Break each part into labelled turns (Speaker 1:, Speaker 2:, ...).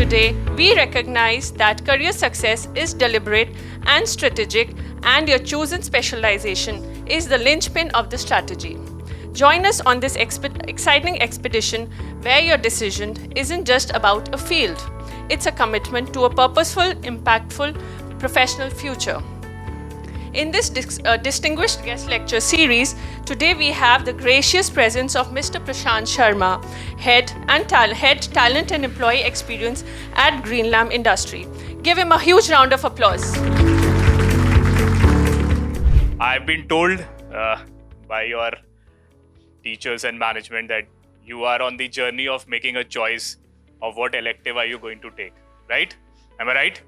Speaker 1: today, we recognize that career success is deliberate and strategic, and your chosen specialization is the linchpin of the strategy. Join us on this exciting expedition where your decision isn't just about a field, it's a commitment to a purposeful, impactful, professional future. In this distinguished guest lecture series, today we have the gracious presence of Mr. Prashant Sharma, Head Talent and Employee Experience at Greenlam Industry. Give him a huge round of applause.
Speaker 2: I've been told by your teachers and management that you are on the journey of making a choice of what elective are you going to take, right? Am I right?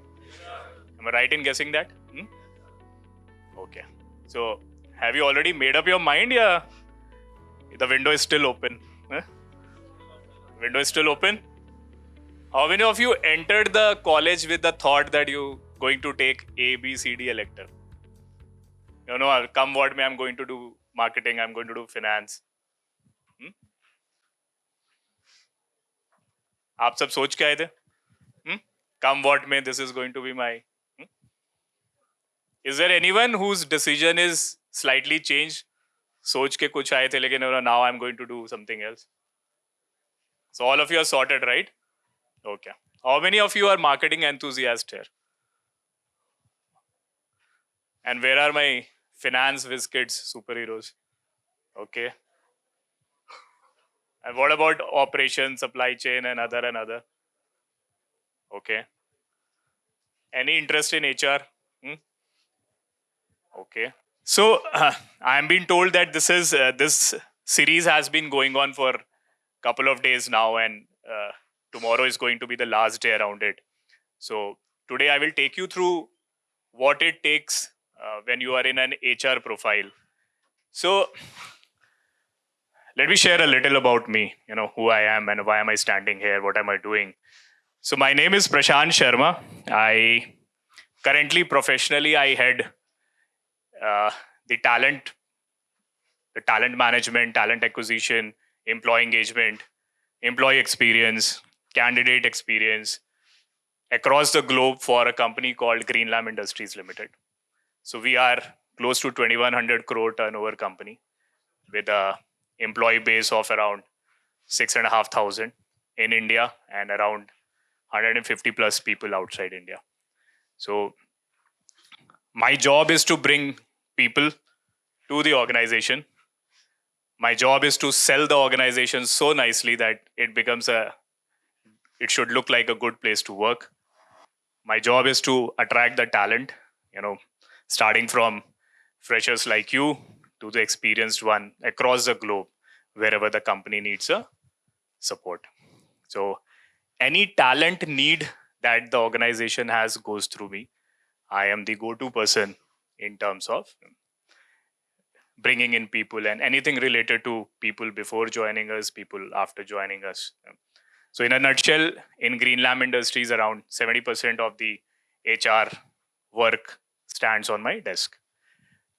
Speaker 2: Am I right in guessing that? Okay. So, have you already made up your mind? Yeah. The window is still open. Window is still open. How many of you entered the college with the thought that you going to take A, B, C, D elective? You know, come what may, I'm going to do marketing, I'm going to do finance. आप सब सोच के आए थे? Come what may, this is going to be my. Is there anyone whose decision is slightly changed? सोच के कुछ आए थे लेकिन now I'm going to do something else. So all of you are sorted, right? Okay. How many of you are marketing enthusiasts here? And where are my finance whiz kids, superheroes? Okay. And what about operations, supply chain, and other? Okay. Any interest in HR? Okay. So I'm being told that this series has been going on for a couple of days now, and tomorrow is going to be the last day around it. So today I will take you through what it takes when you are in an HR profile. So let me share a little about me, who I am and why am I standing here, what am I doing. So my name is Prashant Sharma. I currently professionally I head the talent management, talent acquisition, employee engagement, employee experience, candidate experience across the globe for a company called Greenlam Industries Ltd. So we are close to 2100 crore turnover company with a employee base of around 6,500 in India and around 150 plus people outside India. So my job is to bring people to the organization. My job is to sell the organization so nicely that it should look like a good place to work. My job is to attract the talent, starting from freshers like you to the experienced one across the globe, wherever the company needs a support. So any talent need that the organization has goes through me. I am the go-to person in terms of bringing in people and anything related to people before joining us, people after joining us. So in a nutshell, in Greenlam Industries, around 70% of the HR work stands on my desk.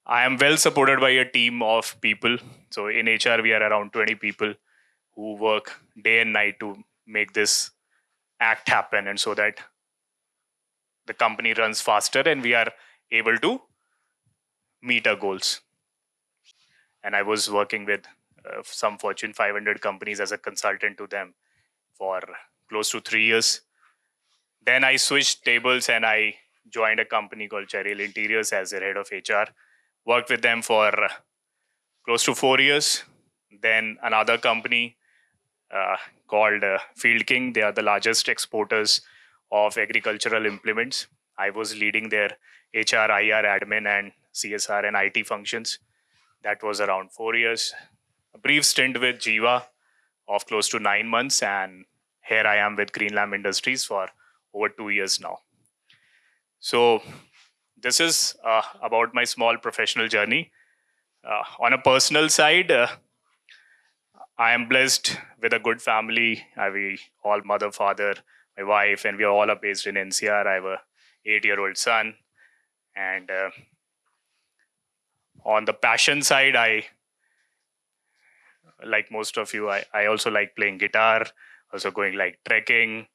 Speaker 2: I am well supported by a team of people. So in HR, we are around 20 people who work day and night to make this act happen, and so that the company runs faster and we are able to meet our goals. And I was working with some Fortune 500 companies as a consultant to them for close to 3 years. Then I switched tables and I joined a company called Cherry Interiors as their head of HR. Worked with them for close to 4 years. Then another company called Field King. They are the largest exporters of agricultural implements. I was leading their HR, IR, admin, and CSR and IT functions. That was around 4 years. A brief stint with Jiva of close to 9 months. And here I am with Greenlam Industries for over 2 years now. So this is about my small professional journey. On a personal side, I am blessed with a good family. We all mother, father, my wife, and we all are based in NCR. I have a 8-year-old son. And on the passion side, like most of you, I also like playing guitar, also going like trekking.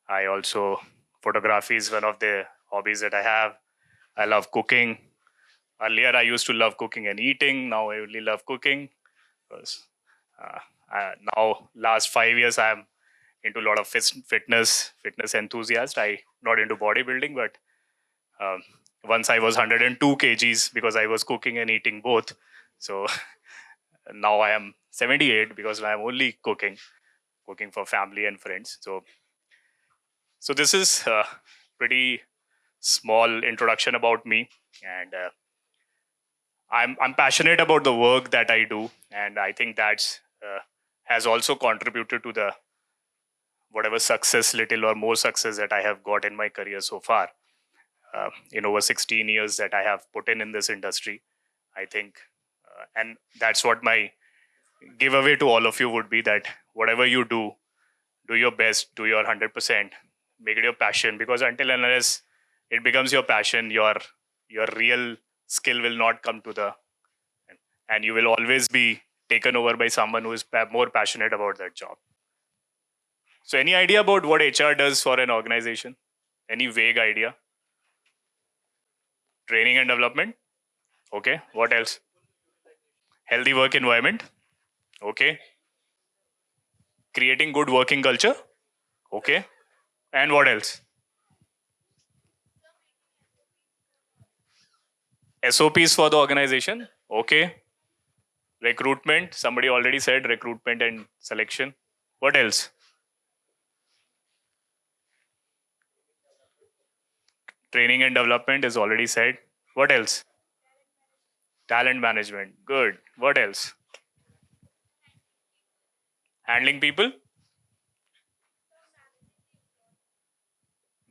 Speaker 2: I also, photography is one of the hobbies that I have. I love cooking. Earlier, I used to love cooking and eating. Now, I only love cooking because uh, now, last 5 years, I'm into a lot of fitness enthusiast. I not into bodybuilding, but um, once I was 102 kgs because I was cooking and eating both. So now I am 78 because I'm only cooking for family and friends. So this is pretty small introduction about me, and I'm passionate about the work that I do, and I think that's has also contributed to the whatever success, little or more success that I have got in my career so far. In over 16 years that I have put in this industry, I think, and that's what my giveaway to all of you would be, that whatever you do your best, do your 100%, make it your passion, because until and unless it becomes your passion, your real skill will not come to the, and you will always be taken over by someone who is more passionate about that job. So any idea about what HR does for an organization? Any vague idea? Training and development. Okay. What else? Healthy work environment. Okay. Creating good working culture. Okay. And what else? SOPs for the organization. Okay. Recruitment. Somebody already said recruitment and selection. What else? Training and development is already said. What else? Talent management. Good. What else? Handling people.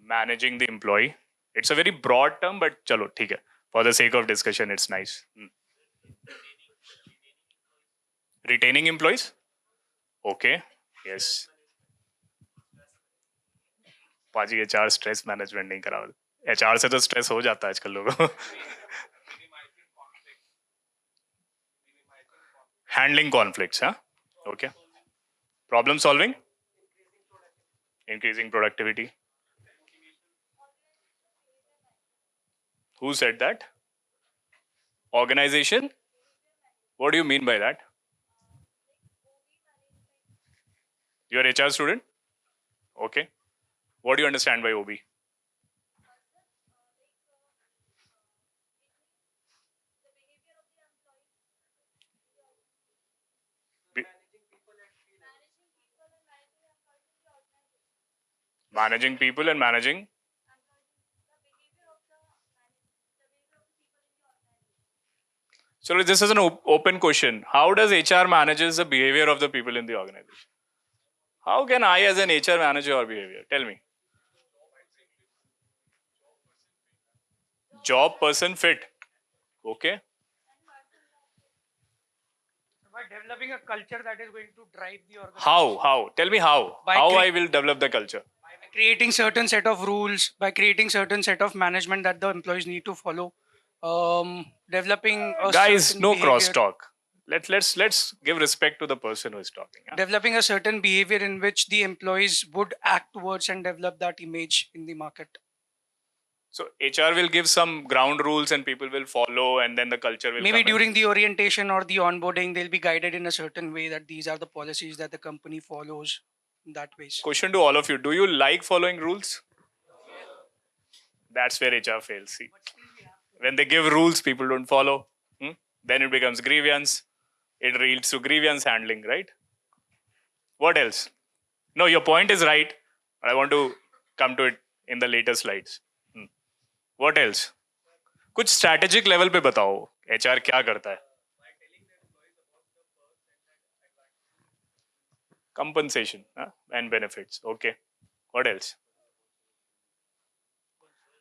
Speaker 2: Managing the employee. It's a very broad term, but chalo, theek hai. For the sake of discussion, it's nice. Retaining employees. Okay. Yes. पाजी HR stress management नहीं करा HR से तो stress हो जाता है आजकल लोगों को हैंडलिंग कॉन्फ्लिक्ट्स हाँ okay problem solving increasing productivity. Who said that? Organization. What do you mean by that? You're an HR student. Okay. What do you understand by OB? Managing people and managing. So this is an open question. How does HR manages the behavior of the people in the organization? How can I as an HR manage your behavior? Tell me. Job person fit. Okay.
Speaker 3: By developing a culture that is going to drive the organization.
Speaker 2: How? Tell me how. How I will develop the culture.
Speaker 3: By creating certain set of rules, by creating certain set of management that the employees need to follow. Developing a
Speaker 2: Guys,
Speaker 3: certain
Speaker 2: no
Speaker 3: behavior,
Speaker 2: crosstalk. Let's give respect to the person who is talking. Huh?
Speaker 3: developing a certain behavior in which the employees would act towards and develop that image in the market.
Speaker 2: So HR will give some ground rules and people will follow, and then the culture will
Speaker 3: Maybe
Speaker 2: come in.
Speaker 3: during the orientation or the onboarding, they'll be guided in a certain way that these are the policies that the company follows in that ways.
Speaker 2: Question to all of you: do you like following rules? That's where HR fails. See, when they give rules, people don't follow. Then it becomes grievance. It leads to grievance handling, right? What else? No, your point is right. But I want to come to it in the later slides. What else? कुछ strategic level पे बताओ HR क्या करता है? Compensation and benefits. Okay. What else?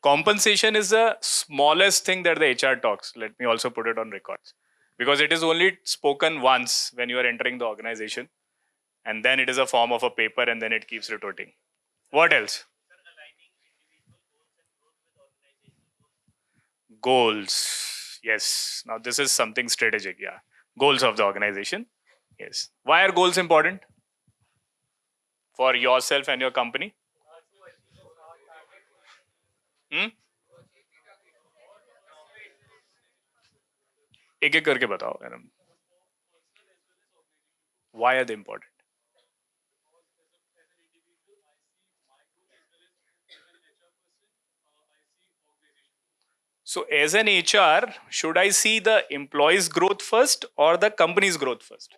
Speaker 2: Compensation is the smallest thing that the HR talks. Let me also put it on records. Because it is only spoken once when you are entering the organization. And then it is a form of a paper and then it keeps retorting. What else? Goals. Yes. Now this is something strategic. Yeah. Goals of the organization. Yes. Why are goals important? For yourself and your company? Hmm? एक एक करके बताओ madam. Why are they important? So as an HR, should I see the employee's growth first or the company's growth first?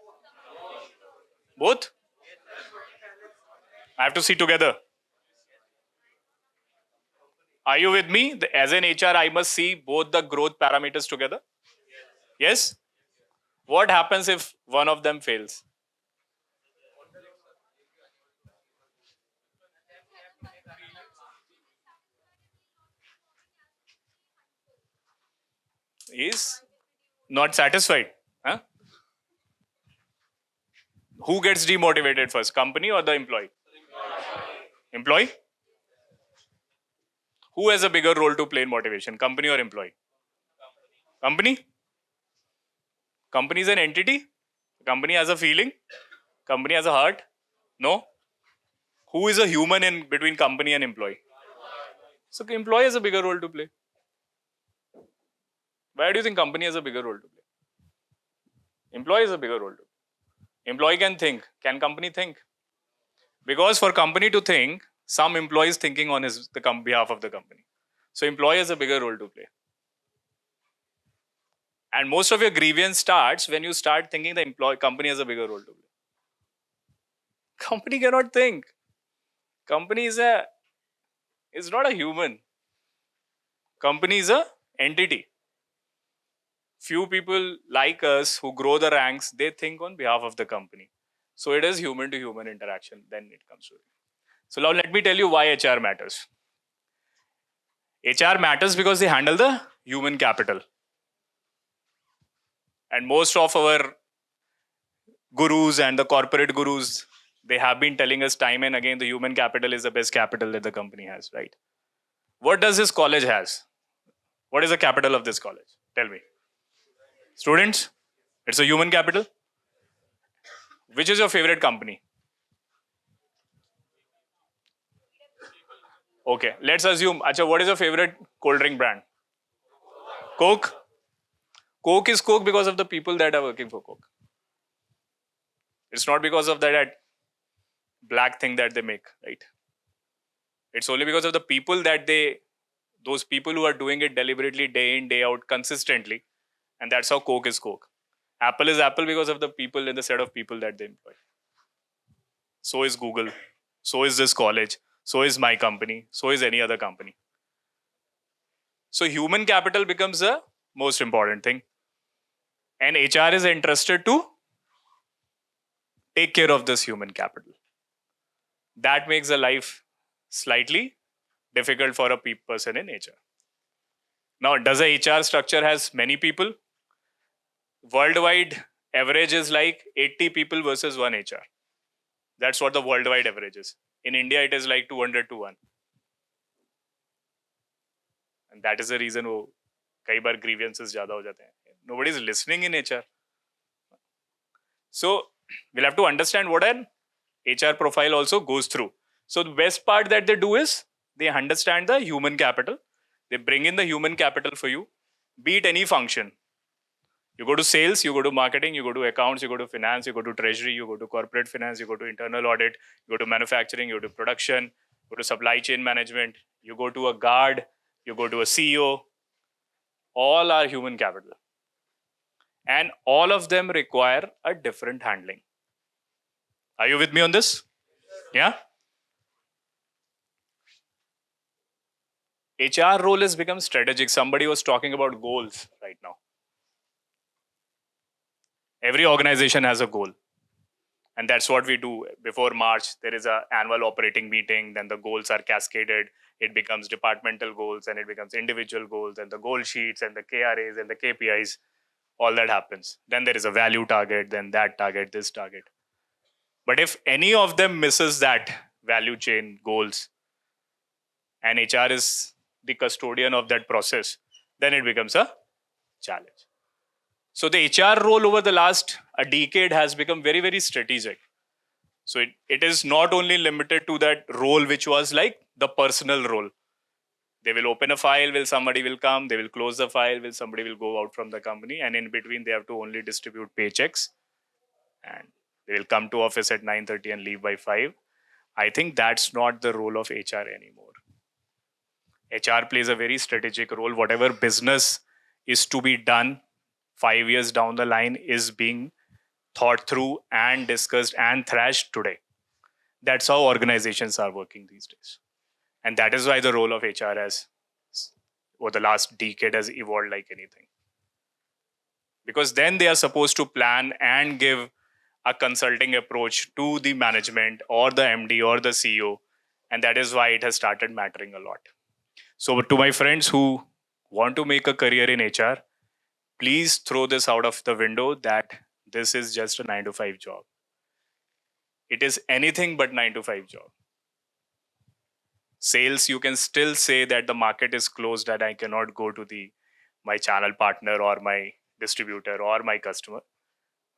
Speaker 2: Both? I have to see together. Are you with me? As an HR, I must see both the growth parameters together. Yes? What happens if one of them fails? Is not satisfied. Huh? Who gets demotivated first, company or the employee? Employee? Who has a bigger role to play in motivation, company or employee? Company? Company is an entity. Company has a feeling. Company has a heart. No. Who is a human in between company and employee? So employee has a bigger role to play. Why do you think company has a bigger role to play? Employee has a bigger role to play. Employee can think. Can company think? Because for company to think, some employee is thinking on behalf of the company. So employee has a bigger role to play. And most of your grievance starts when you start thinking the company has a bigger role to play. Company cannot think. Company is not a human. Company is a entity. Few people like us who grow the ranks, they think on behalf of the company. So it is human to human interaction. Then it comes to it. So now let me tell you why HR matters. HR matters because they handle the human capital. And most of our gurus and the corporate gurus, they have been telling us time and again the human capital is the best capital that the company has, right? What does this college has? What is the capital of this college? Tell me. Students? It's a human capital. Which is your favorite company? Okay, let's assume. Acha, what is your favorite cold drink brand? Coke. Coke is Coke because of the people that are working for Coke. It's not because of that black thing that they make, right? It's only because of the people those people who are doing it deliberately day in, day out, consistently. And that's how Coke is Coke. Apple is Apple because of the people and the set of people that they employ. So is Google. So is this college. So is my company. So is any other company. So human capital becomes the most important thing. And HR is interested to take care of this human capital. That makes the life slightly difficult for a person in HR. Now, does a HR structure has many people? Worldwide average is like 80 people versus one HR. That's what the worldwide average is. In India, it is like 200 to 1. And that is the reason wo kai bar grievances zyada ho jate hain. Nobody is listening in HR. So we'll have to understand what an HR profile also goes through. So the best part that they do is they understand the human capital. They bring in the human capital for you, be it any function. You go to sales, you go to marketing, you go to accounts, you go to finance, you go to treasury, you go to corporate finance, you go to internal audit, you go to manufacturing, you go to production, you go to supply chain management, you go to a guard, you go to a CEO. All are human capital. And all of them require a different handling. Are you with me on this? Yeah? HR role has become strategic. Somebody was talking about goals right now. Every organization has a goal. And that's what we do. Before March, there is an annual operating meeting. Then the goals are cascaded. It becomes departmental goals and it becomes individual goals and the goal sheets and the KRAs and the KPIs. All that happens. Then there is a value target, then that target, this target. But if any of them misses that value chain goals and HR is the custodian of that process, then it becomes a challenge. So the HR role over the last a decade has become very, very strategic. So it is not only limited to that role which was like the personal role. They will open a file, will somebody will come, they will close the file, will somebody will go out from the company, and in between they have to only distribute paychecks, and they will come to office at 9:30 and leave by 5. I think that's not the role of HR anymore. HR plays a very strategic role. Whatever business is to be done 5 years down the line is being thought through and discussed and thrashed today. That's how organizations are working these days. And that is why the role of HR has, over the last decade, has evolved like anything. Because then they are supposed to plan and give a consulting approach to the management or the MD or the CEO. And that is why it has started mattering a lot. So to my friends who want to make a career in HR, please throw this out of the window that this is just a 9 to 5 job. It is anything but 9 to 5 job. Sales, you can still say that the market is closed and I cannot go to my channel partner or my distributor or my customer.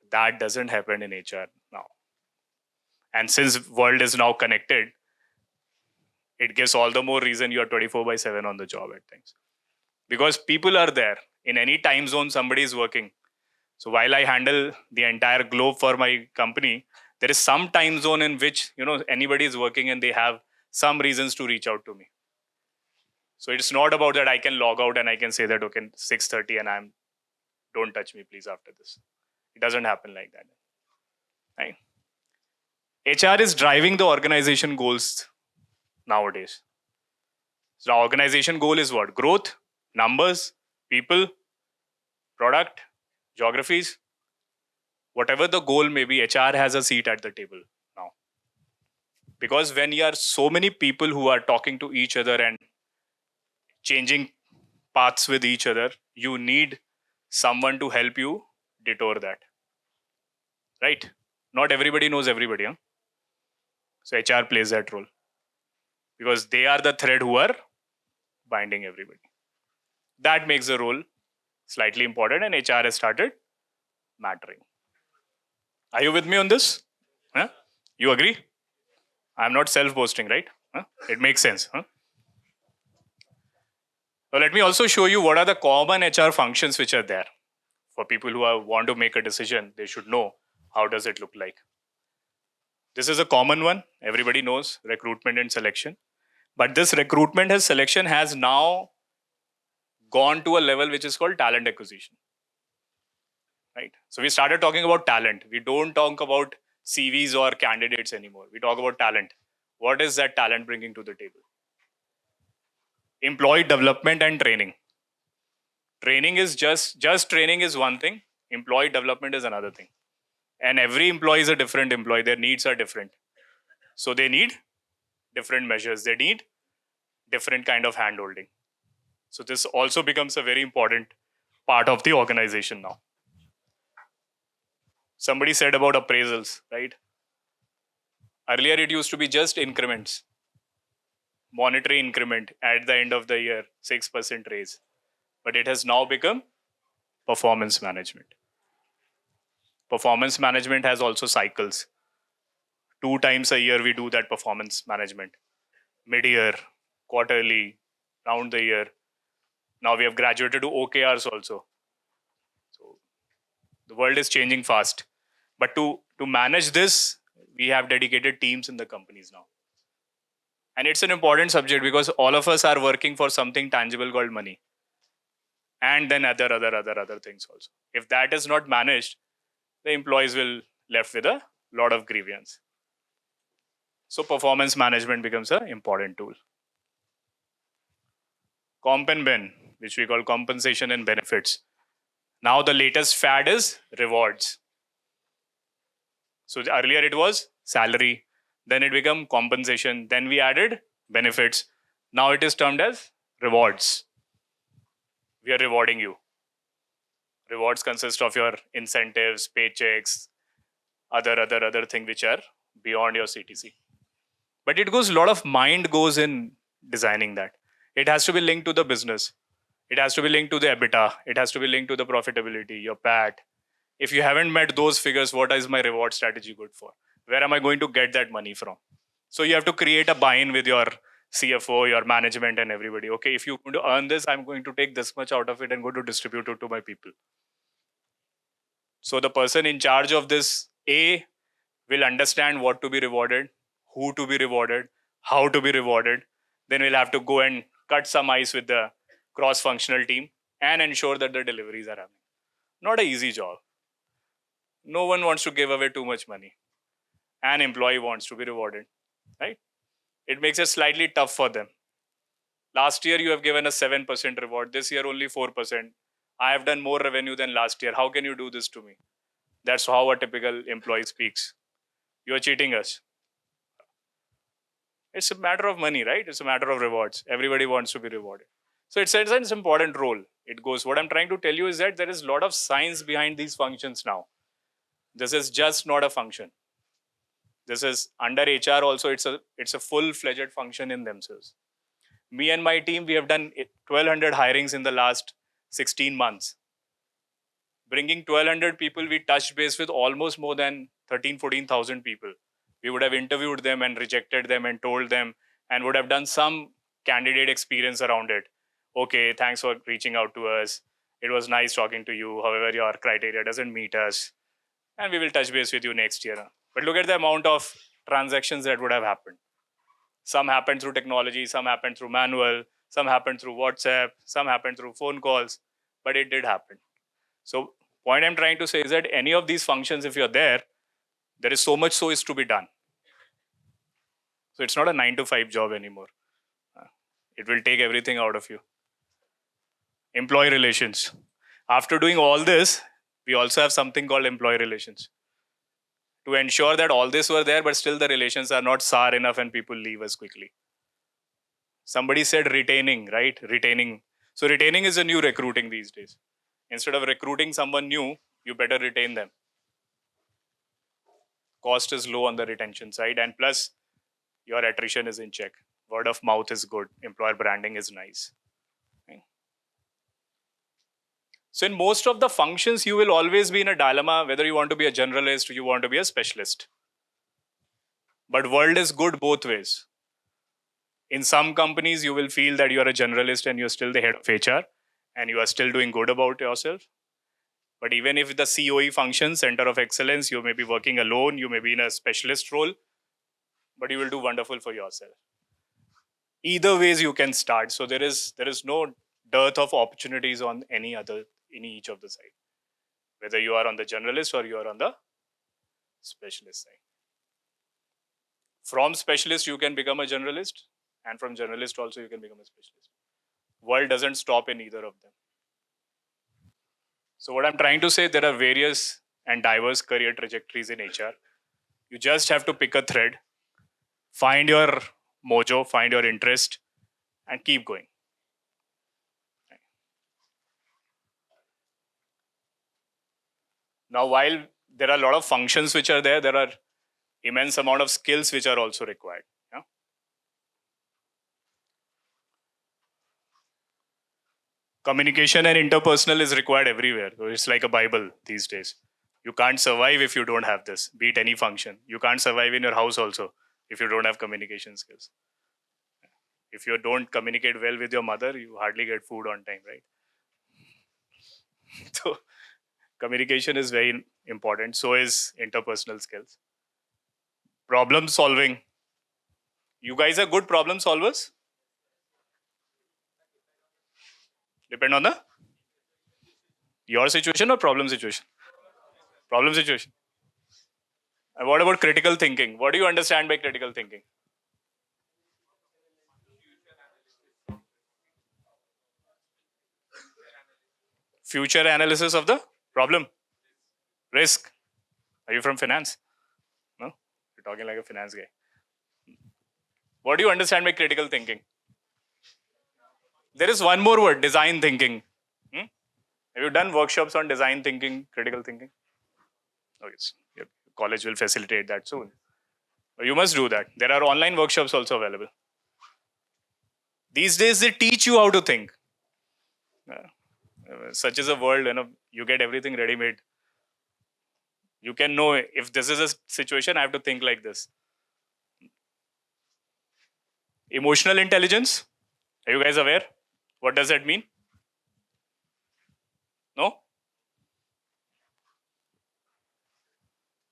Speaker 2: That doesn't happen in HR now. And since world is now connected, it gives all the more reason you are 24/7 on the job at times. Because people are there. In any time zone, somebody is working. So while I handle the entire globe for my company, there is some time zone in which anybody is working and they have some reasons to reach out to me. So it's not about that I can log out and I can say that, okay, 6:30 and don't touch me please after this. It doesn't happen like that. Right? HR is driving the organization goals nowadays. So the organization goal is what? Growth, numbers, people, product, geographies. Whatever the goal may be, HR has a seat at the table now. Because when you are so many people who are talking to each other and changing paths with each other, you need someone to help you detour that. Right? Not everybody knows everybody. Huh? So HR plays that role. Because they are the thread who are binding everybody. That makes the role slightly important and HR has started mattering. Are you with me on this? Huh? You agree? I'm not self-boasting, right? Huh? It makes sense. Huh? So let me also show you what are the common HR functions which are there. For people who want to make a decision, they should know how does it look like. This is a common one. Everybody knows recruitment and selection. But this recruitment and selection has now gone to a level which is called talent acquisition. Right? So we started talking about talent. We don't talk about CVs or candidates anymore. We talk about talent. What is that talent bringing to the table? Employee development and training. Training is just training is one thing. Employee development is another thing. And every employee is a different employee. Their needs are different. So they need different measures. They need different kind of hand-holding. So this also becomes a very important part of the organization now. Somebody said about appraisals, right? Earlier it used to be just increments. Monetary increment at the end of the year, 6% raise. But it has now become performance management. Performance management has also cycles. 2 times a year we do that performance management. Mid-year, quarterly, round the year. Now we have graduated to OKRs also. So the world is changing fast. But to manage this, we have dedicated teams in the companies now. And it's an important subject because all of us are working for something tangible called money. And then other things also. If that is not managed, the employees will left with a lot of grievance. So performance management becomes an important tool. Comp and Ben, which we call compensation and benefits. Now the latest fad is rewards. So earlier it was salary, then it became compensation, then we added benefits. Now it is termed as rewards. We are rewarding you. Rewards consist of your incentives, paychecks, other things which are beyond your CTC. But it goes, a lot of mind goes in designing that. It has to be linked to the business. It has to be linked to the EBITDA. It has to be linked to the profitability, your PAT. If you haven't met those figures, what is my reward strategy good for? Where am I going to get that money from? So you have to create a buy-in with your CFO, your management, and everybody. Okay, if you want to earn this, I'm going to take this much out of it and go to distribute it to my people. So the person in charge of this A will understand what to be rewarded, who to be rewarded, how to be rewarded. Then we'll have to go and cut some ice with the cross-functional team and ensure that the deliveries are happening. Not an easy job. No one wants to give away too much money. An employee wants to be rewarded, right? It makes it slightly tough for them. Last year, you have given a 7% reward. This year, only 4%. I have done more revenue than last year. How can you do this to me? That's how a typical employee speaks. You're cheating us. It's a matter of money, right? It's a matter of rewards. Everybody wants to be rewarded. So it's an important role. It goes. What I'm trying to tell you is that there is a lot of science behind these functions now. This is just not a function. This is under HR also. It's a full-fledged function in themselves. Me and my team, we have done 1,200 hirings in the last 16 months. Bringing 1,200 people, we touched base with almost more than 14,000 people. We would have interviewed them and rejected them and told them and would have done some candidate experience around it. Okay, thanks for reaching out to us. It was nice talking to you. However, your criteria doesn't meet us. And we will touch base with you next year. But look at the amount of transactions that would have happened. Some happened through technology, some happened through manual, some happened through WhatsApp, some happened through phone calls, but it did happen. So point I'm trying to say is that any of these functions, if you're there is so much so is to be done. So it's not a 9 to 5 job anymore. It will take everything out of you. Employee relations. After doing all this, we also have something called employee relations. To ensure that all this were there, but still the relations are not sour enough and people leave us quickly. Somebody said retaining, right? Retaining. So retaining is a new recruiting these days. Instead of recruiting someone new, you better retain them. Cost is low on the retention side, and plus your attrition is in check. Word of mouth is good. Employer branding is nice. Okay. So in most of the functions, you will always be in a dilemma whether you want to be a generalist or you want to be a specialist. But world is good both ways. In some companies, you will feel that you are a generalist and you're still the head of HR and you are still doing good about yourself. But even if the COE function, Center of Excellence, you may be working alone, you may be in a specialist role, but you will do wonderful for yourself. Either ways you can start. So there is no dearth of opportunities on in each of the side. Whether you are on the generalist or you are on the specialist side. From specialist, you can become a generalist. And from generalist also, you can become a specialist. World doesn't stop in either of them. So what I'm trying to say, there are various and diverse career trajectories in HR. You just have to pick a thread, find your mojo, find your interest, and keep going. Now, while there are a lot of functions which are there are immense amount of skills which are also required. Yeah? Communication and interpersonal is required everywhere. So it's like a Bible these days. You can't survive if you don't have this, be it any function. You can't survive in your house also if you don't have communication skills. If you don't communicate well with your mother, you hardly get food on time, right? So communication is very important. So is interpersonal skills. Problem solving. You guys are good problem solvers? Depend on your situation or problem situation? Problem situation. And what about critical thinking? What do you understand by critical thinking? Future analysis of the problem. Risk. Are you from finance? No? You're talking like a finance guy. What do you understand by critical thinking? There is one more word, design thinking. Have you done workshops on design thinking, critical thinking? Oh, yes. Your college will facilitate that soon. You must do that. There are online workshops also available. These days, they teach you how to think. Such is a world, you get everything ready-made. You can know if this is a situation, I have to think like this. Emotional intelligence. Are you guys aware? What does that mean? No?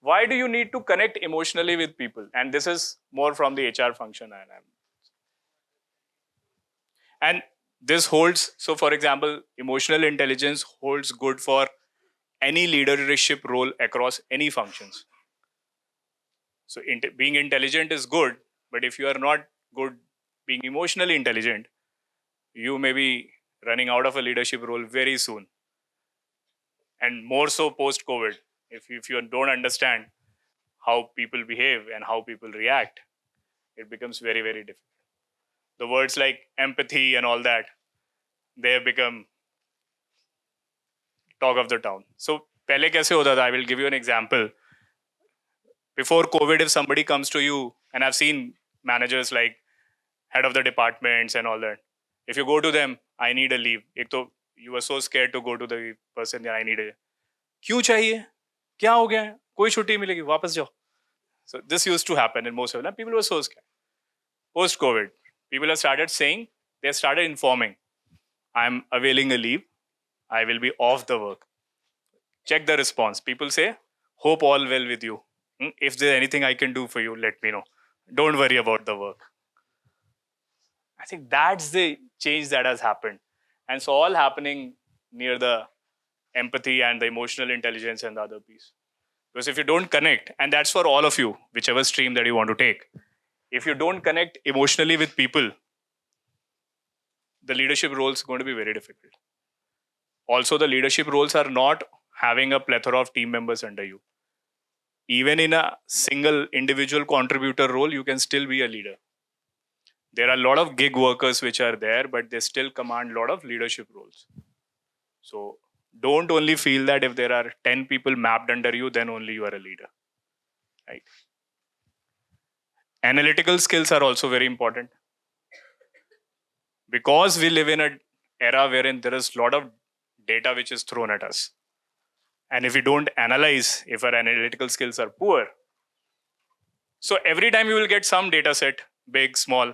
Speaker 2: Why do you need to connect emotionally with people? And this is more from the HR function. And this holds, so for example, emotional intelligence holds good for any leadership role across any functions. So being intelligent is good, but if you are not good being emotionally intelligent, you may be running out of a leadership role very soon. And more so post COVID. If you don't understand how people behave and how people react, it becomes very, very difficult. The words like empathy and all that, they have become talk of the town. So, pehle kaise hota tha? I will give you an example. Before COVID, if somebody comes to you, and I've seen managers like head of the departments and all that, if you go to them, I need a leave. एक तो you were so scared to go to the person that I need a. क्यों चाहिए? क्या हो गया है? कोई छुट्टी मिलेगी? वापस जाओ. So this used to happen in most of them. People were so scared. Post COVID, people have started saying, they started informing, I'm availing a leave. I will be off the work. Check the response. People say, hope all well with you. If there's anything I can do for you, let me know. Don't worry about the work. I think that's the change that has happened. And it's all happening near the empathy and the emotional intelligence and the other piece. Because if you don't connect, and that's for all of you, whichever stream that you want to take, if you don't connect emotionally with people, the leadership role is going to be very difficult. Also, the leadership roles are not having a plethora of team members under you. Even in a single individual contributor role, you can still be a leader. There are a lot of gig workers which are there, but they still command a lot of leadership roles. So don't only feel that if there are 10 people mapped under you, then only you are a leader. Right? Analytical skills are also very important. Because we live in an era wherein there is a lot of data which is thrown at us. And if we don't analyze, if our analytical skills are poor, so every time you will get some data set, big, small,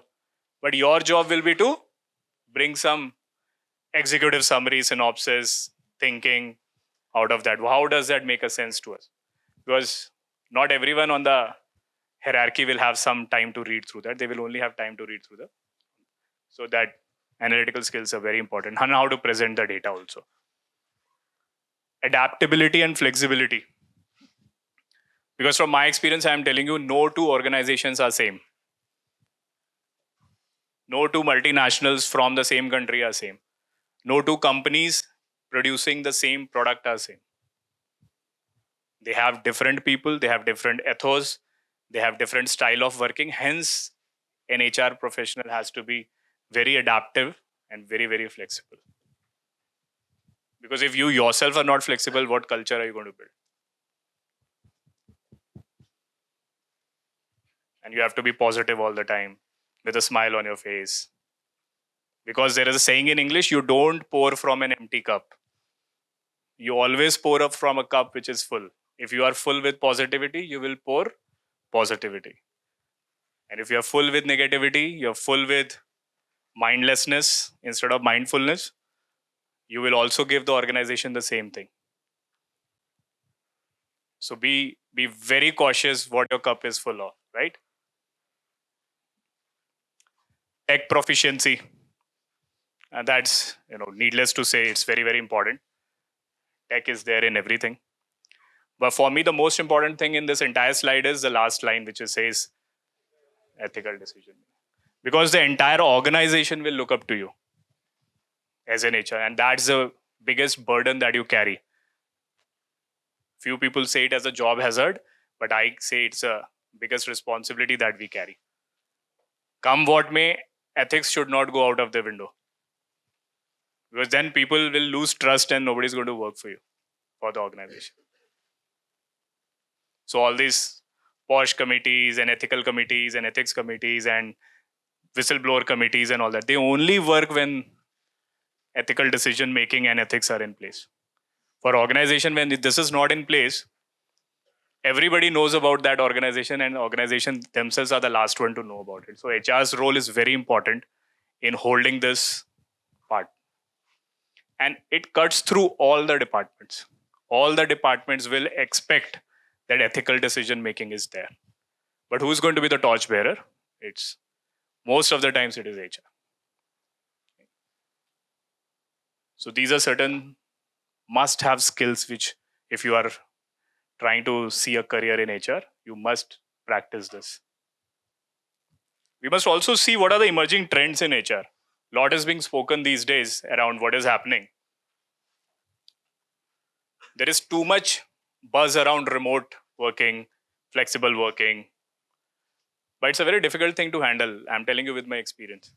Speaker 2: but your job will be to bring some executive summary, synopsis, thinking out of that. How does that make a sense to us? Because not everyone on the hierarchy will have some time to read through that. They will only have time to read through that. So that analytical skills are very important. And how to present the data also. Adaptability and flexibility. Because from my experience, I am telling you, no two organizations are same. No two multinationals from the same country are same. No two companies producing the same product are same. They have different people, they have different ethos, they have different style of working. Hence, an HR professional has to be very adaptive and very, very flexible. Because if you yourself are not flexible, what culture are you going to build? And you have to be positive all the time with a smile on your face. Because there is a saying in English, you don't pour from an empty cup. You always pour up from a cup which is full. If you are full with positivity, you will pour positivity. And if you are full with negativity, you're full with mindlessness instead of mindfulness, you will also give the organization the same thing. So be very cautious what your cup is full of, right? Tech proficiency. And that's, needless to say, it's very, very important. Tech is there in everything. But for me, the most important thing in this entire slide is the last line, which says ethical decision. Because the entire organization will look up to you as an HR. And that's the biggest burden that you carry. Few people say it as a job hazard, but I say it's a biggest responsibility that we carry. Come what may, ethics should not go out of the window. Because then people will lose trust and nobody's going to work for you, for the organization. So all these posh committees and ethical committees and ethics committees and whistleblower committees and all that, they only work when ethical decision making and ethics are in place. For organization, when this is not in place, everybody knows about that organization, and organization themselves are the last one to know about it. So HR's role is very important in holding this part. And it cuts through all the departments. All the departments will expect that ethical decision making is there. But who's going to be the torchbearer? It's most of the times it is HR. So these are certain must-have skills which, if you are trying to see a career in HR, you must practice this. We must also see what are the emerging trends in HR. A lot is being spoken these days around what is happening. There is too much buzz around remote working, flexible working, but it's a very difficult thing to handle. I'm telling you with my experience.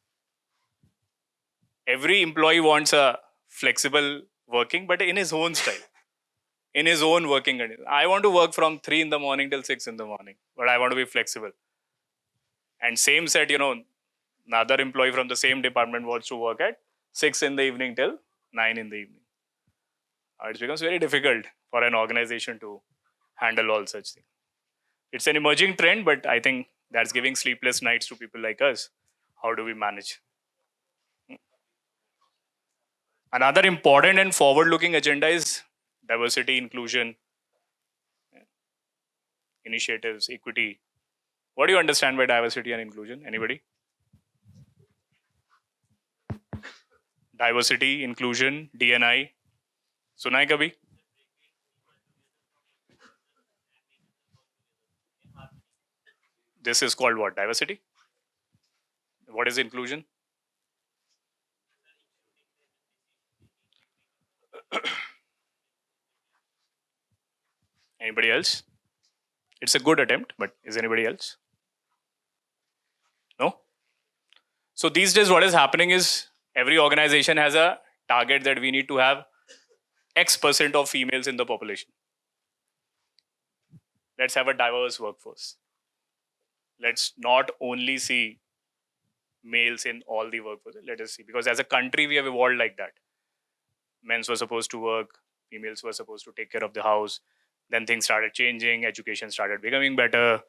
Speaker 2: Every employee wants a flexible working, but in his own style, in his own working condition. I want to work from 3 in the morning till 6 in the morning, but I want to be flexible. And same set, another employee from the same department wants to work at 6 in the evening till 9 in the evening. It becomes very difficult for an organization to handle all such things. It's an emerging trend, but I think that's giving sleepless nights to people like us. How do we manage? Another important and forward-looking agenda is diversity, inclusion, initiatives, equity. What do you understand by diversity and inclusion? Anybody? Diversity, inclusion, D&I. सुना है कभी? This is called what? Diversity? What is inclusion? Anybody else? It's a good attempt, but is anybody else? No? So these days what is happening is every organization has a target that we need to have X% of females in the population. Let's have a diverse workforce. Let's not only see males in all the workforce. Let us see. Because as a country, we have evolved like that. Men were supposed to work. Females were supposed to take care of the house. Then things started changing. Education started becoming better.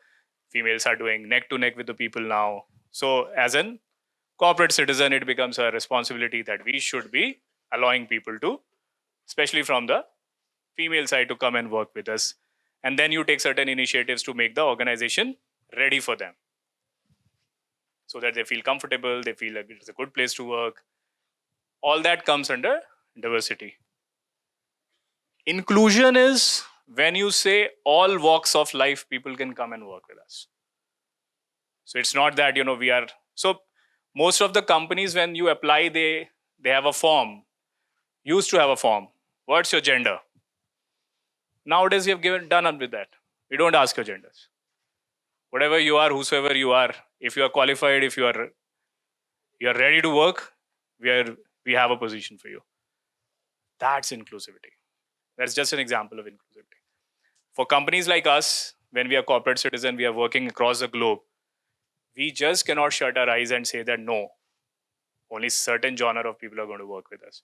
Speaker 2: Females are doing neck to neck with the people now. So as an corporate citizen, it becomes a responsibility that we should be allowing people to, especially from the female side, to come and work with us. And then you take certain initiatives to make the organization ready for them, so that they feel comfortable, they feel like it's a good place to work. All that comes under diversity. Inclusion is when you say all walks of life, people can come and work with us. So it's not that, we are... So most of the companies, when you apply, they have a form. Used to have a form. What's your gender? Nowadays, we have done with that. We don't ask your genders. Whatever you are, whosoever you are, if you are qualified, if you are ready to work, we have a position for you. That's inclusivity. That's just an example of inclusivity. For companies like us, when we are corporate citizen, we are working across the globe, we just cannot shut our eyes and say that no, only certain genre of people are going to work with us.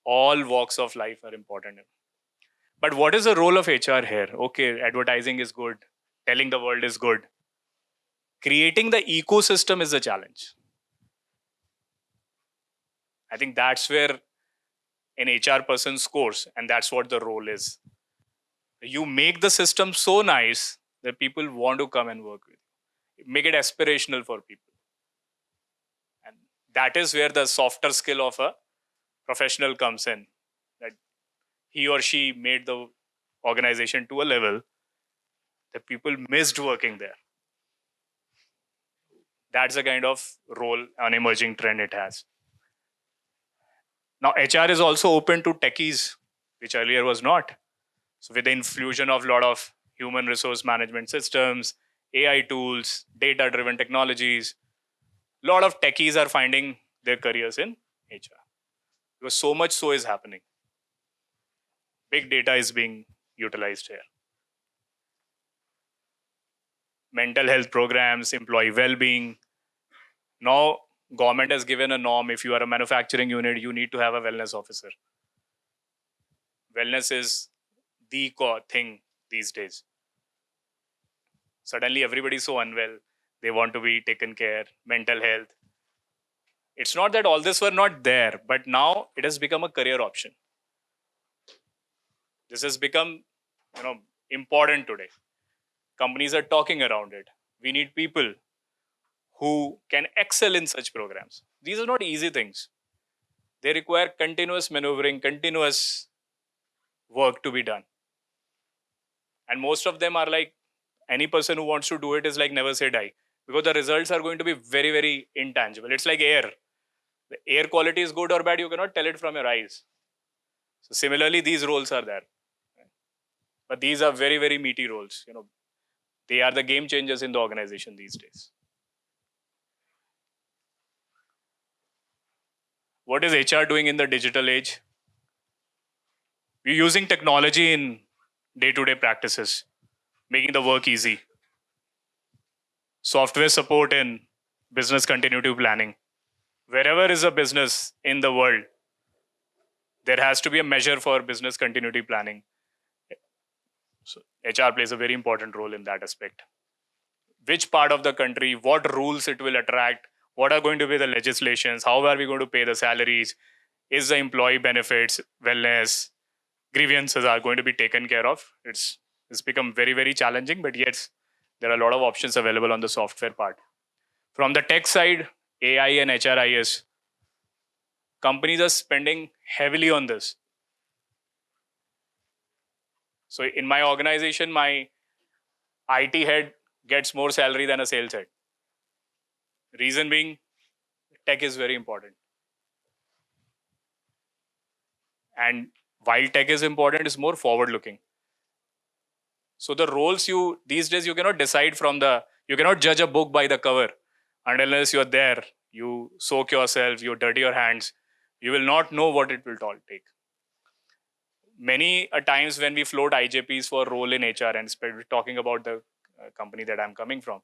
Speaker 2: All walks of life are important. But what is the role of HR here? Okay, advertising is good. Telling the world is good. Creating the ecosystem is a challenge. I think that's where an HR person scores, and that's what the role is. You make the system so nice that people want to come and work with you. Make it aspirational for people. And that is where the softer skill of a professional comes in. That he or she made the organization to a level that people missed working there. That's the kind of role, an emerging trend it has. Now, HR is also open to techies, which earlier was not. So with the infusion of a lot of human resource management systems, AI tools, data-driven technologies, a lot of techies are finding their careers in HR. Because so much so is happening. Big data is being utilized here. Mental health programs, employee well-being. Now, government has given a norm. If you are a manufacturing unit, you need to have a wellness officer. Wellness is the core thing these days. Suddenly everybody's so unwell. They want to be taken care, mental health. It's not that all this were not there, but now it has become a career option. This has become, you know, important today. Companies are talking around it. We need people who can excel in such programs. These are not easy things. They require continuous maneuvering, continuous work to be done. And most of them are like, any person who wants to do it is like never say die, because the results are going to be very, very intangible. It's like air. The air quality is good or bad, you cannot tell it from your eyes. So similarly, these roles are there. But these are very, very meaty roles. You know, they are the game changers in the organization these days. What is HR doing in the digital age? We're using technology in day-to-day practices, making the work easy. Software support in business continuity planning. Wherever is a business in the world, there has to be a measure for business continuity planning. So HR plays a very important role in that aspect. Which part of the country, what rules it will attract, what are going to be the legislations, how are we going to pay the salaries, is the employee benefits, wellness, grievances are going to be taken care of. It's become very, very challenging, but yes, there are a lot of options available on the software part. From the tech side, AI and HRIS, companies are spending heavily on this. So in my organization, my IT head gets more salary than a sales head. Reason being, tech is very important. And while tech is important, it's more forward looking. So the roles these days, you cannot decide you cannot judge a book by the cover. Unless you're there, you soak yourself, you dirty your hands, you will not know what it will take. Many a times when we float IJPs for role in HR, and talking about the company that I'm coming from,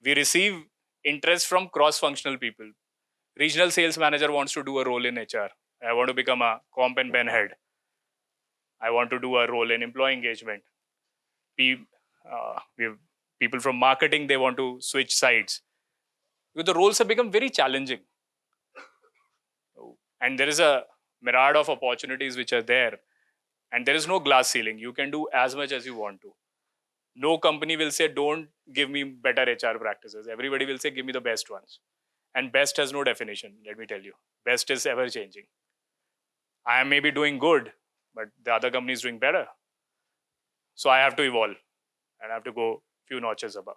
Speaker 2: we receive interest from cross-functional people. Regional sales manager wants to do a role in HR. I want to become a comp and ben head. I want to do a role in employee engagement. We have people from marketing, they want to switch sides. Because the roles have become very challenging. And there is a myriad of opportunities which are there. And there is no glass ceiling. You can do as much as you want to. No company will say, don't give me better HR practices. Everybody will say, give me the best ones. And best has no definition, let me tell you. Best is ever changing. I am maybe doing good, but the other company is doing better. So I have to evolve and I have to go few notches above.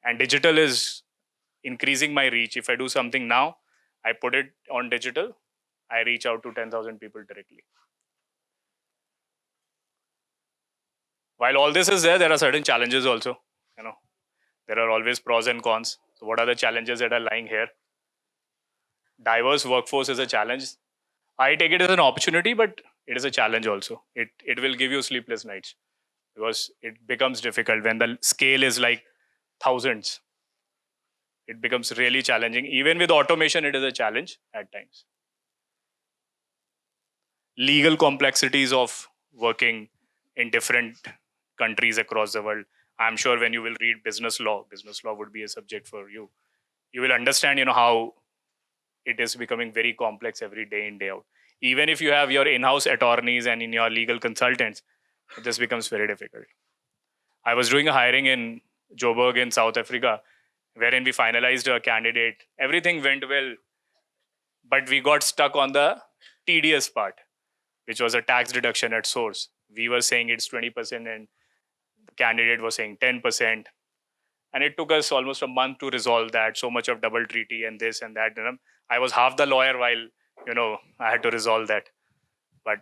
Speaker 2: And digital is increasing my reach. If I do something now, I put it on digital, I reach out to 10,000 people directly. While all this is there are certain challenges also. You know, there are always pros and cons. So what are the challenges that are lying here? Diverse workforce is a challenge. I take it as an opportunity, but it is a challenge also. It will give you sleepless nights because it becomes difficult when the scale is like thousands. It becomes really challenging. Even with automation, it is a challenge at times. Legal complexities of working in different countries across the world. I'm sure when you will read business law would be a subject for you. You will understand, how it is becoming very complex every day in, day out. Even if you have your in-house attorneys and in your legal consultants, this becomes very difficult. I was doing a hiring in Joburg in South Africa, wherein we finalized a candidate. Everything went well, but we got stuck on the tedious part, which was a tax deduction at source. We were saying it's 20% and the candidate was saying 10%. And it took us almost a month to resolve that. So much of double treaty and this and that. I was half the lawyer while, I had to resolve that. But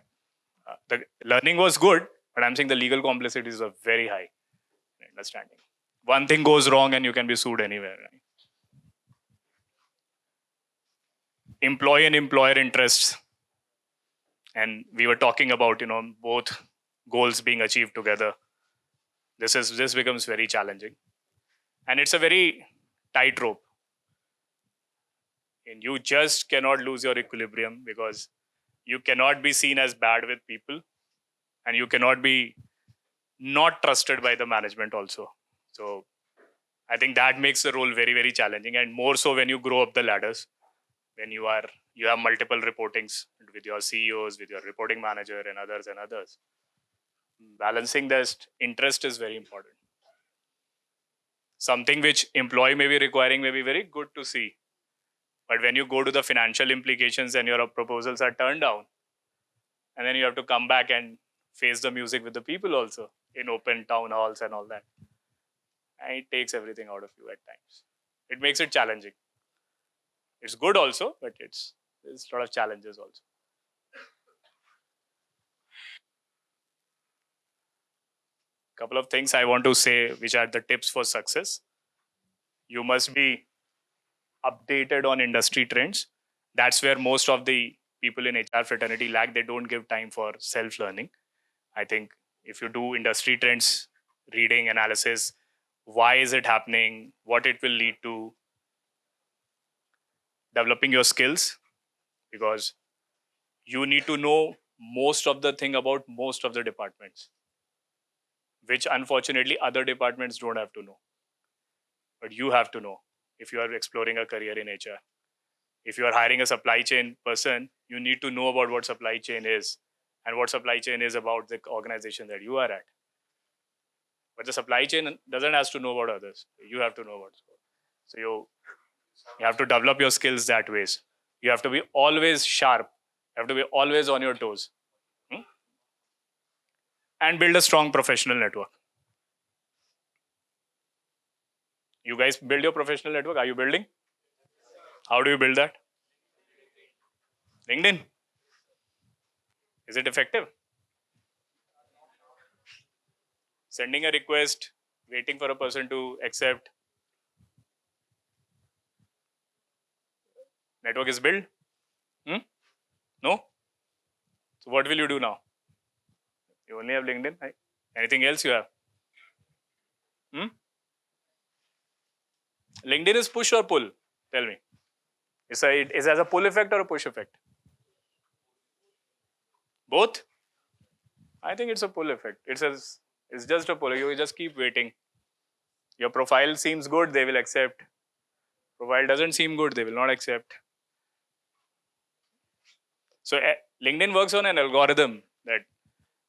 Speaker 2: the learning was good, but I'm saying the legal complexities are very high. Understanding. One thing goes wrong and you can be sued anywhere. Right? Employee and employer interests. And we were talking about, both goals being achieved together. This becomes very challenging. And it's a very tightrope. And you just cannot lose your equilibrium because you cannot be seen as bad with people and you cannot be not trusted by the management also. So I think that makes the role very, very challenging, and more so when you grow up the ladders, when you have multiple reportings with your CEOs, with your reporting manager, and others and others. Balancing this interest is very important. Something which employee may be requiring may be very good to see, but when you go to the financial implications and your proposals are turned down, and then you have to come back and face the music with the people also in open town halls and all that, and it takes everything out of you at times. It makes it challenging. It's good also, but there's a lot of challenges also. Couple of things I want to say, which are the tips for success. You must be updated on industry trends. That's where most of the people in HR fraternity lack. They don't give time for self-learning. I think if you do industry trends, reading, analysis, why is it happening, what it will lead to, developing your skills, because you need to know most of the thing about most of the departments, which unfortunately other departments don't have to know. But you have to know if you are exploring a career in HR. If you are hiring a supply chain person, you need to know about what supply chain is and what supply chain is about the organization that you are at. But the supply chain doesn't have to know about others. You have to know about it. So you have to develop your skills that ways. You have to be always sharp. You have to be always on your toes. And build a strong professional network. You guys build your professional network. Are you building? How do you build that? LinkedIn. Is it effective? Sending a request, waiting for a person to accept. Network is built? No? So what will you do now? You only have LinkedIn? Right? Anything else you have? LinkedIn is push or pull? Tell me. Is it as a pull effect or a push effect? Both? I think it's a pull effect. It's just a pull. You just keep waiting. Your profile seems good, they will accept. Profile doesn't seem good, they will not accept. So LinkedIn works on an algorithm that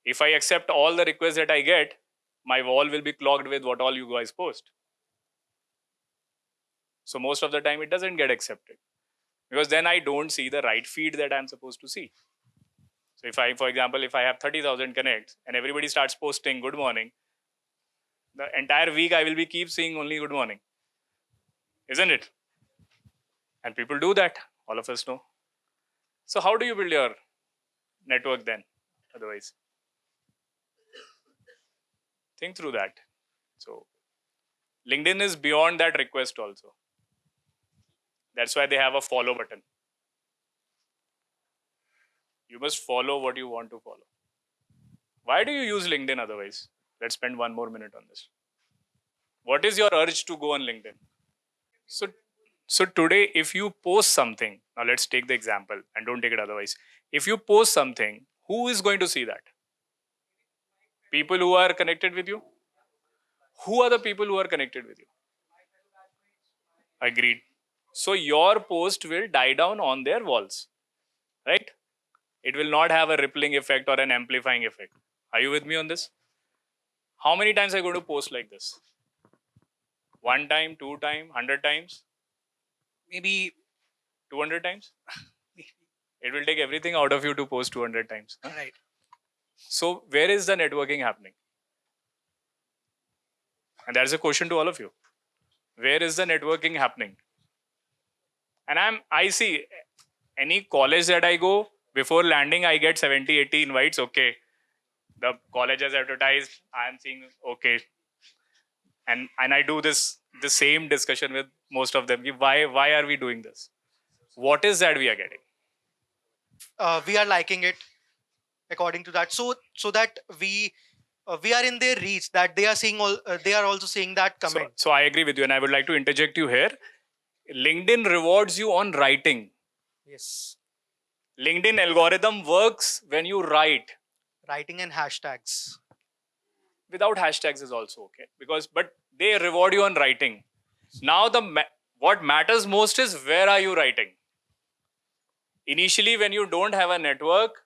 Speaker 2: if I accept all the requests that I get, my wall will be clogged with what all you guys post. So most of the time it doesn't get accepted, because then I don't see the right feed that I'm supposed to see. So if I, for example, if I have 30,000 connects and everybody starts posting good morning, the entire week I will be keep seeing only good morning. Isn't it? And people do that. All of us know. So how do you build your network then? Otherwise, think through that. So LinkedIn is beyond that request also. That's why they have a follow button. You must follow what you want to follow. Why do you use LinkedIn otherwise? Let's spend one more minute on this. What is your urge to go on LinkedIn? So today, if you post something, now let's take the example and don't take it otherwise. If you post something, who is going to see that? People who are connected with you? Who are the people who are connected with you? Agreed. So your post will die down on their walls, right? It will not have a rippling effect or an amplifying effect. Are you with me on this? How many times are you going to post like this? 1 time, 2 times, 100 times?
Speaker 3: Maybe
Speaker 2: 200 times? It will take everything out of you to post 200 times. Huh?
Speaker 3: right.
Speaker 2: So where is the networking happening? And that's a question to all of you. Where is the networking happening? And I see any college that I go, before landing, I get 70, 80 invites. Okay. The college has advertised. I am seeing, okay. And I do the same discussion with most of them. Why are we doing this? What is that we are getting?
Speaker 4: We are liking it according to that, so that we are in their reach, that they are seeing all, they are also seeing that comment.
Speaker 2: So I agree with you, and I would like to interject you here. LinkedIn rewards you on writing.
Speaker 4: Yes.
Speaker 2: LinkedIn algorithm works when you write.
Speaker 4: Writing and hashtags.
Speaker 2: without hashtags is also okay, but they reward you on writing. Now what matters most is where are you writing. Initially, when you don't have a network,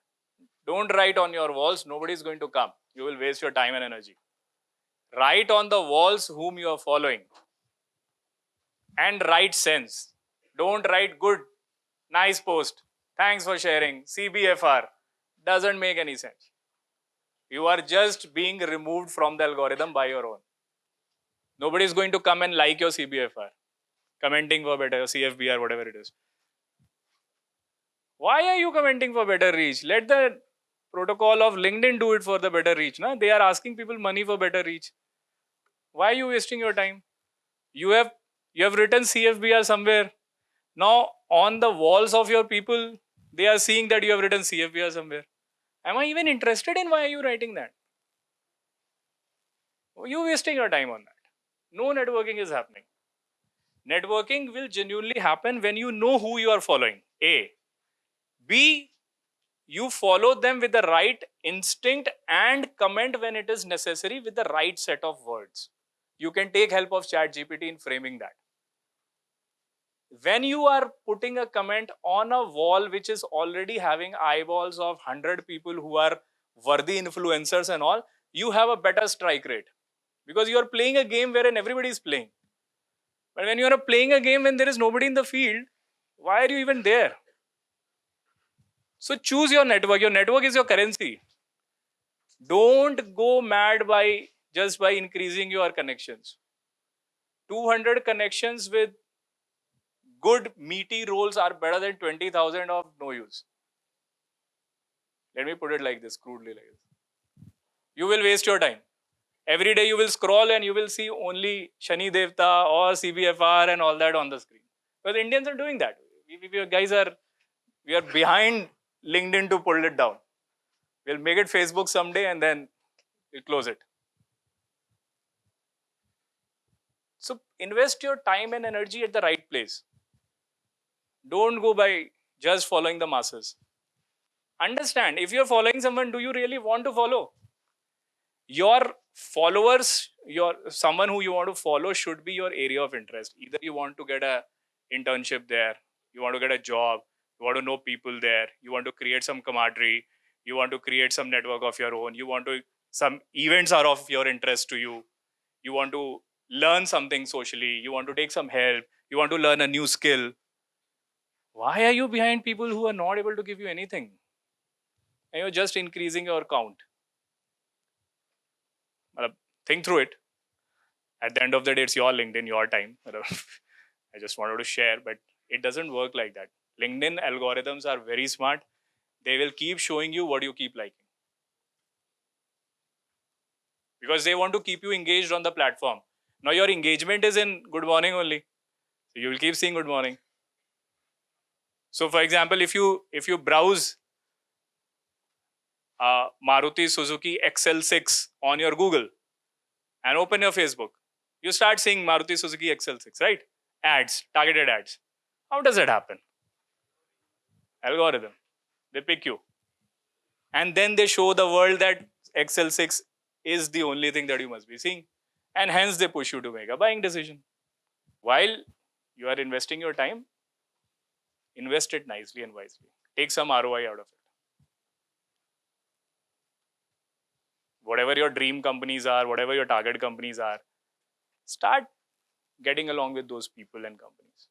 Speaker 2: don't write on your walls. Nobody is going to come. You will waste your time and energy. Write on the walls whom you are following, and write sense. Don't write good, nice post, thanks for sharing, CBFR. Doesn't make any sense. You are just being removed from the algorithm by your own. Nobody is going to come and like your CBFR, commenting for better, CFBR, whatever it is. Why are you commenting for better reach? Let the protocol of LinkedIn do it for the better reach. Na? They are asking people money for better reach. Why are you wasting your time? You have written CFBR somewhere. Now, on the walls of your people, they are seeing that you have written CFBR somewhere. Am I even interested in why are you writing that? You wasting your time on that. No networking is happening. Networking will genuinely happen when you know who you are following. A. B. You follow them with the right instinct and comment when it is necessary with the right set of words. You can take help of ChatGPT in framing that. When you are putting a comment on a wall which is already having eyeballs of 100 people who are worthy influencers and all, you have a better strike rate. Because you are playing a game wherein everybody is playing. But when you are playing a game when there is nobody in the field, why are you even there? So choose your network. Your network is your currency. Don't go mad just by increasing your connections. 200 connections with good meaty roles are better than 20,000 of no use. Let me put it like this, crudely like this. You will waste your time. Every day you will scroll and you will see only Shani Devta or CBFR and all that on the screen. Because Indians are doing that. We are behind LinkedIn to pull it down. We'll make it Facebook someday and then we'll close it. So invest your time and energy at the right place. Don't go by just following the masses. Understand, if you're following someone, do you really want to follow? Your followers, someone who you want to follow should be your area of interest. Either you want to get an internship there, you want to get a job, you want to know people there, you want to create some camaraderie, you want to create some network of your own, some events are of your interest to you, you want to learn something socially, you want to take some help, you want to learn a new skill. Why are you behind people who are not able to give you anything? And you're just increasing your count. Think through it. At the end of the day, it's your LinkedIn, your time. I just wanted to share, but it doesn't work like that. LinkedIn algorithms are very smart. They will keep showing you what you keep liking. Because they want to keep you engaged on the platform. Now your engagement is in good morning only. So you will keep seeing good morning. So for example, if you browse Maruti Suzuki XL6 on your Google and open your Facebook, you start seeing Maruti Suzuki XL6, right? Ads, targeted ads. How does that happen? Algorithm. They pick you. And then they show the world that XL6 is the only thing that you must be seeing. And hence they push you to make a buying decision. While you are investing your time, invest it nicely and wisely. Take some ROI out of it. Whatever your dream companies are, whatever your target companies are, start getting along with those people and companies.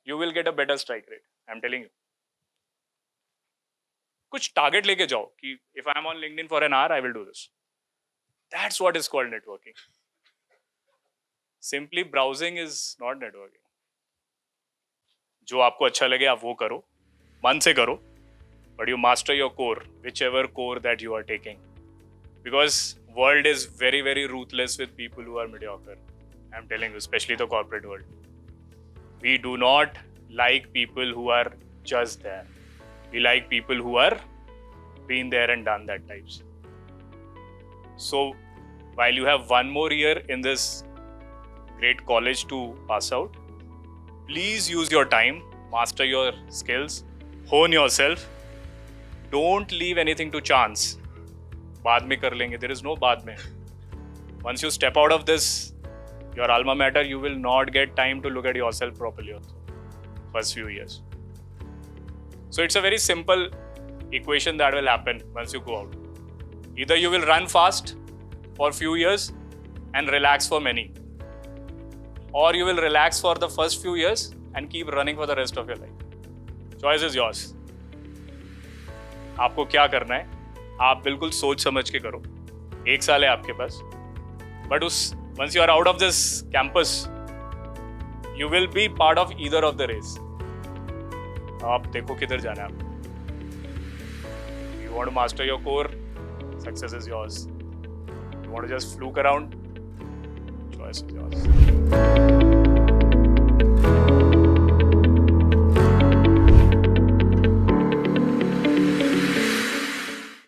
Speaker 2: You will get a better strike rate. I'm telling you. Kuch target leke jao ki if I'm on LinkedIn for an hour, I will do this. That's what is called networking. Simply browsing is not networking. जो आपको अच्छा लगे आप वो करो, मन से करो, but you master your core, whichever core that you are taking. Because world is very, very ruthless with people who are mediocre. I'm telling you, especially the corporate world. We do not like people who are just there. We like people who are been there and done that types. So while you have one more year in this great college to pass out, please use your time, master your skills, hone yourself. Don't leave anything to chance. बाद में कर लेंगे. There is no बाद में. Once you step out of this, your alma mater, you will not get time to look at yourself properly also. First few years. So it's a very simple equation that will happen once you go out. Either you will run fast for a few years and relax for many, or you will relax for the first few years and keep running for the rest of your life. Choice is yours. आपको क्या करना है, आप बिल्कुल सोच समझ के करो. 1 साल है आपके पास, but once you are out of this campus, you will be part of either of the race. आप देखो किधर जाना है आपको. You want to master your core, success is yours. You want to just fluke around, choice is yours.